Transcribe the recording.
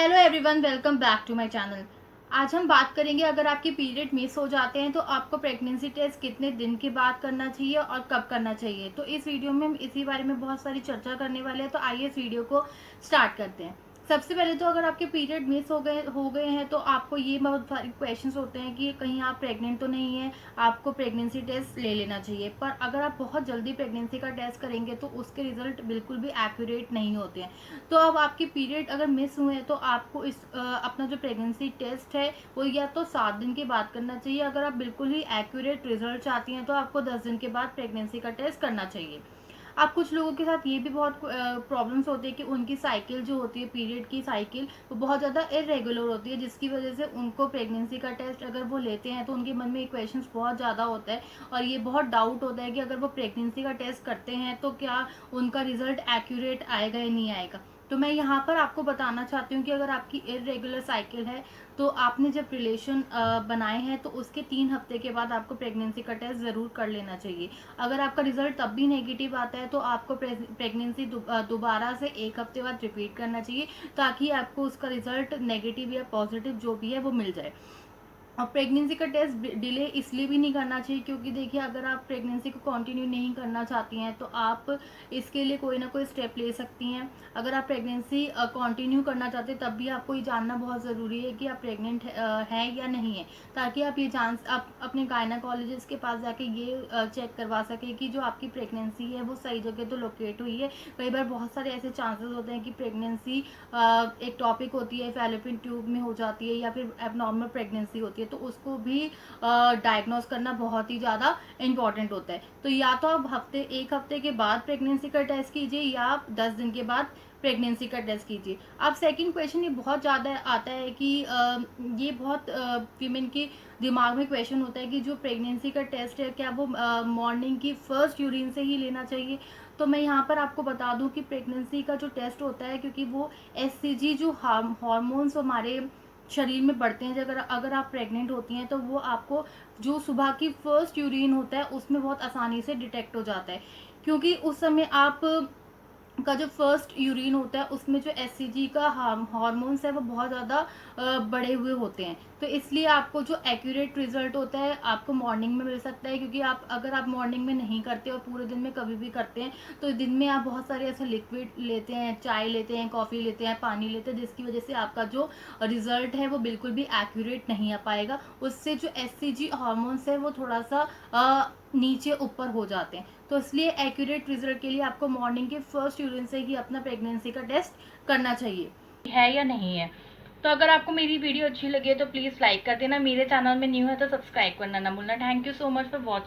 Hello everyone, welcome back to my channel. आज हम बात करेंगे अगर आपके पीरियड मिस हो जाते हैं तो आपको प्रेगनेंसी टेस्ट कितने दिन के बाद करना चाहिए और कब करना चाहिए। तो इस वीडियो में हम इसी बारे में बहुत सारी चर्चा करने वाले हैं। तो आइए इस वीडियो को स्टार्ट करते हैं। सबसे पहले तो अगर आपके पीरियड मिस हो गए हैं तो आपको ये बहुत सारे क्वेश्चंस होते हैं कि कहीं आप प्रेग्नेंट तो नहीं है, आपको प्रेगनेंसी टेस्ट ले लेना चाहिए। पर अगर आप बहुत जल्दी प्रेगनेंसी का टेस्ट करेंगे तो उसके रिजल्ट बिल्कुल भी एक्यूरेट नहीं होते हैं। तो अब आपके पीरियड अगर मिस हुए हैं तो आपको अपना जो प्रेगनेंसी टेस्ट है वो या तो 7 दिन के बाद करना चाहिए। अगर आप बिल्कुल ही एक्यूरेट रिजल्ट चाहती हैं तो आपको 10 दिन के बाद प्रेगनेंसी का टेस्ट करना चाहिए। अब कुछ लोगों के साथ ये भी बहुत प्रॉब्लम्स होती है कि उनकी साइकिल जो होती है, पीरियड की साइकिल, वो बहुत ज़्यादा इरेगुलर होती है, जिसकी वजह से उनको प्रेगनेंसी का टेस्ट अगर वो लेते हैं तो उनके मन में क्वेश्चंस बहुत ज़्यादा होता है और ये बहुत डाउट होता है कि अगर वो प्रेगनेंसी का टेस्ट करते हैं तो क्या उनका रिजल्ट एक्यूरेट आएगा या नहीं आएगा। तो मैं यहाँ पर आपको बताना चाहती हूँ कि अगर आपकी इरेगुलर साइकिल है तो आपने जब रिलेशन बनाए हैं तो उसके 3 हफ्ते के बाद आपको प्रेगनेंसी का टेस्ट ज़रूर कर लेना चाहिए। अगर आपका रिजल्ट तब भी नेगेटिव आता है तो आपको प्रेगनेंसी दोबारा से 1 हफ्ते बाद रिपीट करना चाहिए, ताकि आपको उसका रिजल्ट नेगेटिव या पॉजिटिव जो भी है वो मिल जाए। और प्रेगनेंसी का टेस्ट डिले इसलिए भी नहीं करना चाहिए क्योंकि देखिए, अगर आप प्रेगनेंसी को कंटिन्यू नहीं करना चाहती हैं तो आप इसके लिए कोई ना कोई स्टेप ले सकती हैं। अगर आप प्रेगनेंसी कंटिन्यू करना चाहते हैं तब भी आपको ये जानना बहुत ज़रूरी है कि आप प्रेग्नेंट हैं या नहीं है, ताकि आप ये जान आप अपने गायनाकोलॉजिस्ट के पास जाके ये चेक करवा सकें कि जो आपकी प्रेगनेंसी है वो सही जगह तो लोकेट हुई है। कई बार बहुत सारे ऐसे चांसेस होते हैं कि प्रेगनेंसी एक टॉपिक होती है, फैलोपियन ट्यूब में हो जाती है या फिर एबनॉर्मल प्रेगनेंसी होती है, तो उसको भी डायग्नोज करना बहुत ही ज़्यादा इंपॉर्टेंट होता है। तो या तो आप 1 हफ्ते के बाद प्रेगनेंसी का टेस्ट कीजिए या आप 10 दिन के बाद प्रेगनेंसी का टेस्ट कीजिए। अब सेकंड क्वेश्चन ये बहुत ज़्यादा आता है कि ये बहुत वीमेन के दिमाग में क्वेश्चन होता है कि जो प्रेगनेंसी का टेस्ट है क्या वो मॉर्निंग की फर्स्ट यूरिन से ही लेना चाहिए। तो मैं यहाँ पर आपको बता दूं कि प्रेगनेंसी का जो टेस्ट होता है, क्योंकि वो एससीजी जो हार्मोन्स हमारे शरीर में बढ़ते हैं, अगर अगर आप प्रेग्नेंट होती हैं तो वो आपको जो सुबह की फर्स्ट यूरिन होता है उसमें बहुत आसानी से डिटेक्ट हो जाता है, क्योंकि उस समय आप का जो फर्स्ट यूरिन होता है उसमें जो एससीजी का हार्मोन्स है वो बहुत ज़्यादा बढ़े हुए होते हैं। तो इसलिए आपको जो एक्यूरेट रिजल्ट होता है आपको मॉर्निंग में मिल सकता है, क्योंकि अगर आप मॉर्निंग में नहीं करते और पूरे दिन में कभी भी करते हैं तो दिन में आप बहुत सारे ऐसे लिक्विड लेते हैं, चाय लेते हैं, कॉफ़ी लेते हैं, पानी लेते हैं, जिसकी वजह से आपका जो रिजल्ट है वो बिल्कुल भी एक्यूरेट नहीं आ पाएगा। उससे जो एससीजी हार्मोन्स है वो थोड़ा सा नीचे ऊपर हो जाते हैं। तो इसलिए एक्यूरेट रिजल्ट के लिए आपको मॉर्निंग के फर्स्ट यूरिन से ही अपना प्रेगनेंसी का टेस्ट करना चाहिए, है या नहीं है। तो अगर आपको मेरी वीडियो अच्छी लगे तो प्लीज़ लाइक कर देना, मेरे चैनल में न्यू है तो सब्सक्राइब करना ना भूलना। Thank you so much for watching.